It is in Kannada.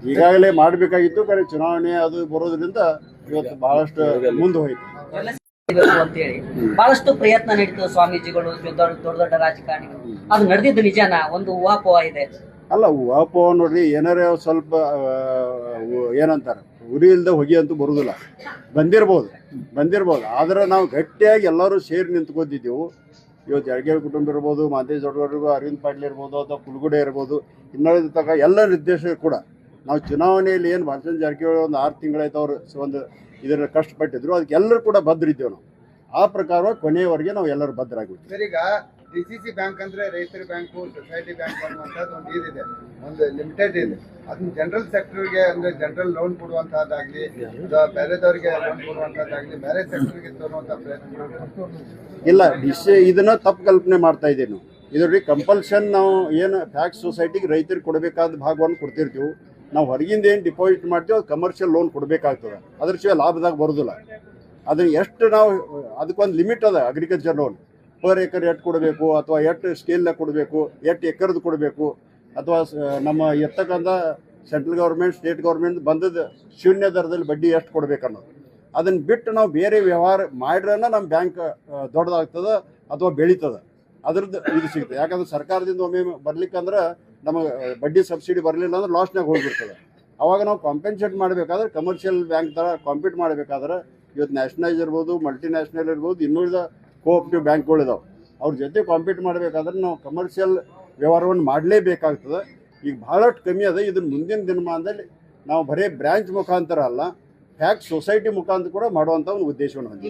ಈಗಾಗಲೇ ಮಾಡಬೇಕಾಗಿತ್ತು, ಕರೆ ಚುನಾವಣೆ ಅದು ಬರೋದ್ರಿಂದ ಇವತ್ತು ಬಹಳಷ್ಟು ಮುಂದೆ ಹೋಯ್ತು. ಅಂತೇಳಿ ಬಹಳಷ್ಟು ಪ್ರಯತ್ನ ನಡೀತು ಸ್ವಾಮೀಜಿಗಳು, ದೊಡ್ಡ ದೊಡ್ಡ ರಾಜಕಾರಣಿಗಳು. ಅದು ನಡೆದಿದ್ದು ನಿಜಾನ? ಒಂದು ಊಹಾಪೋಹ ಇದೆ. ಅಲ್ಲ, ಊಹಾಪೋಹ ನೋಡ್ರಿ, ಏನಾರೇ ಸ್ವಲ್ಪ ಏನಂತಾರ ಉರಿ ಇಲ್ದ ಹೊಗೆ ಅಂತೂ ಬರುದಿಲ್ಲ. ಬಂದಿರ್ಬೋದು ಆದ್ರೆ ನಾವು ಗಟ್ಟಿಯಾಗಿ ಎಲ್ಲರೂ ಸೇರಿ ನಿಂತ್ಕೊಂಡಿದ್ದೆವು. ಇವತ್ತು ಜಾರಕಿಹೊಳಿ ಕುಟುಂಬ ಇರ್ಬೋದು, ಮಾದೇಶ್ ದೊಡ್ಡವರಿಗೂ, ಅರವಿಂದ್ ಪಾಟೀಲ್ ಇರ್ಬೋದು, ಅಥವಾ ಕುಲಗುಡೆ ಇರ್ಬೋದು, ಇನ್ನೊಂದು ತನಕ ಎಲ್ಲ ನಿರ್ದೇಶಕರು ಕೂಡ ನಾವು ಚುನಾವಣೆಯಲ್ಲಿ ಏನು ಭಾಷಣ ಜಾರಕಿಹೊಳಿ ಒಂದು 6 ತಿಂಗಳಾಯ್ತು ಅವರು ಒಂದು ಇದರ ಕಷ್ಟಪಟ್ಟಿದ್ರು, ಅದಕ್ಕೆ ಎಲ್ಲರೂ ಕೂಡ ಬದ್ರಿದ್ದೇವೆ. ನಾವು ಆ ಪ್ರಕಾರವಾಗಿ ಕೊನೆಯವರೆಗೆ ನಾವು ಎಲ್ಲರೂ ಬದ್ಧರಾಗಿರ್ತೀವಿ. ಸರ್, ಈಗ DCC ಬ್ಯಾಂಕ್ ಅಂದ್ರೆ ರೈತರ ಬ್ಯಾಂಕು, ಸೊಸೈಟಿ ಬ್ಯಾಂಕ್ ಅನ್ನುವಂಥದ್ದು ಒಂದು ಇದಿದೆ, ಒಂದು ಲಿಮಿಟೆಡ್ ಇದೆ. ಅದನ್ನ ಜನರಲ್ ಸೆಕ್ಟರ್ಗೆ ಅಂದ್ರೆ ಜನರಲ್ ಲೋನ್ ಕೊಡುವಂತಹದ್ದಾಗ್ಲಿ, ಬೇರೆದವರಿಗೆ ಲೋನ್ ಕೊಡುವಂತಹದ್ದಾಗ್ಲಿ, ಬೇರೆ ಸೆಕ್ಟರ್ಗೆ ತರುವಂತಹ ಪ್ರಯತ್ನ ಇಲ್ಲ. ಇದನ್ನ ತಪ್ಪು ಕಲ್ಪನೆ ಮಾಡ್ತಾ ಇದ್ದೀವಿ ನಾವು. ಇದರಲ್ಲಿ ಕಂಪಲ್ಷನ್ ನಾವು ಏನು ಫ್ಯಾಕ್ಸ್ ಸೊಸೈಟಿಗೆ ರೈತರಿಗೆ ಕೊಡಬೇಕಾದ ಭಾಗವನ್ನು ಕೊಡ್ತಿರ್ತೀವಿ. ನಾವು ಹೊರಗಿಂದ ಏನು ಡಿಪಾಸಿಟ್ ಮಾಡ್ತೀವಿ ಅದು ಕಮರ್ಷಿಯಲ್ ಲೋನ್ ಕೊಡಬೇಕಾಗ್ತದೆ. ಅದ್ರ ಶಿವಾಯ ಲಾಭದಾಗ ಬರೋದಿಲ್ಲ. ಅದನ್ನ ಎಷ್ಟು ನಾವು ಅದಕ್ಕೊಂದು ಲಿಮಿಟ್ ಅದ. ಅಗ್ರಿಕಲ್ಚರ್ ಲೋನ್ ಪರ್ ಎಕರ್ ಎಷ್ಟು ಕೊಡಬೇಕು, ಅಥವಾ ಎಷ್ಟು ಸ್ಕೇಲ್ನಾಗ ಕೊಡಬೇಕು, ಎಷ್ಟು ಎಕರ್ದು ಕೊಡಬೇಕು, ಅಥವಾ ನಮ್ಮ ಎತ್ತಕ್ಕಂಥ ಸೆಂಟ್ರಲ್ ಗೌರ್ಮೆಂಟ್, ಸ್ಟೇಟ್ ಗೌರ್ಮೆಂಟ್ ಬಂದದ್ದು ಶೂನ್ಯ ದರದಲ್ಲಿ ಬಡ್ಡಿ ಎಷ್ಟು ಕೊಡಬೇಕು ಅನ್ನೋದು. ಅದನ್ನು ಬಿಟ್ಟು ನಾವು ಬೇರೆ ವ್ಯವಹಾರ ಮಾಡ್ರನ್ನ ನಮ್ಮ ಬ್ಯಾಂಕ್ ದೊಡ್ಡದಾಗ್ತದೆ ಅಥವಾ ಬೆಳೀತದೆ. ಅದ್ರದ್ದು ಇದು ಸಿಗ್ತದೆ. ಯಾಕಂದ್ರೆ ಸರ್ಕಾರದಿಂದ ಒಮ್ಮೆ ಬರ್ಲಿಕ್ಕಂದ್ರೆ ನಮಗೆ ಬಡ್ಡಿ ಸಬ್ಸಿಡಿ ಬರಲಿಲ್ಲ ಅಂದ್ರೆ ಲಾಸ್ನಾಗ ಹೋಗಿಬಿಡ್ತದೆ. ಅವಾಗ ನಾವು ಕಾಂಪೆನ್ಸೇಟ್ ಮಾಡಬೇಕಾದ್ರೆ ಕಮರ್ಷಿಯಲ್ ಬ್ಯಾಂಕ್ ಥರ ಕಾಂಪೀಟ್ ಮಾಡಬೇಕಾದ್ರೆ ಇವತ್ತು ನ್ಯಾಷನಲೈಸ್ ಇರ್ಬೋದು, ಮಲ್ಟಿನ್ಯಾಷನಲ್ ಇರ್ಬೋದು, ಇನ್ನುಳಿದ ಕೋಆಪರೇಟಿವ್ ಬ್ಯಾಂಕ್ಗಳಿದಾವೆ. ಅವ್ರ ಜೊತೆ ಕಾಂಪೀಟ್ ಮಾಡಬೇಕಾದ್ರೆ ನಾವು ಕಮರ್ಷಿಯಲ್ ವ್ಯವಹಾರವನ್ನು ಮಾಡಲೇಬೇಕಾಗ್ತದೆ. ಈಗ ಭಾಳಷ್ಟು ಕಮ್ಮಿ ಅದ. ಇದನ್ನು ಮುಂದಿನ ದಿನಮಾನದಲ್ಲಿ ನಾವು ಬರೀ ಬ್ರ್ಯಾಂಚ್ ಮುಖಾಂತರ ಅಲ್ಲ, ಫ್ಯಾಕ್ಸ್ ಸೊಸೈಟಿ ಮುಖಾಂತರ ಕೂಡ ಮಾಡುವಂಥ ಒಂದು ಉದ್ದೇಶವನ್ನು ಹೊಂದಿದೆ.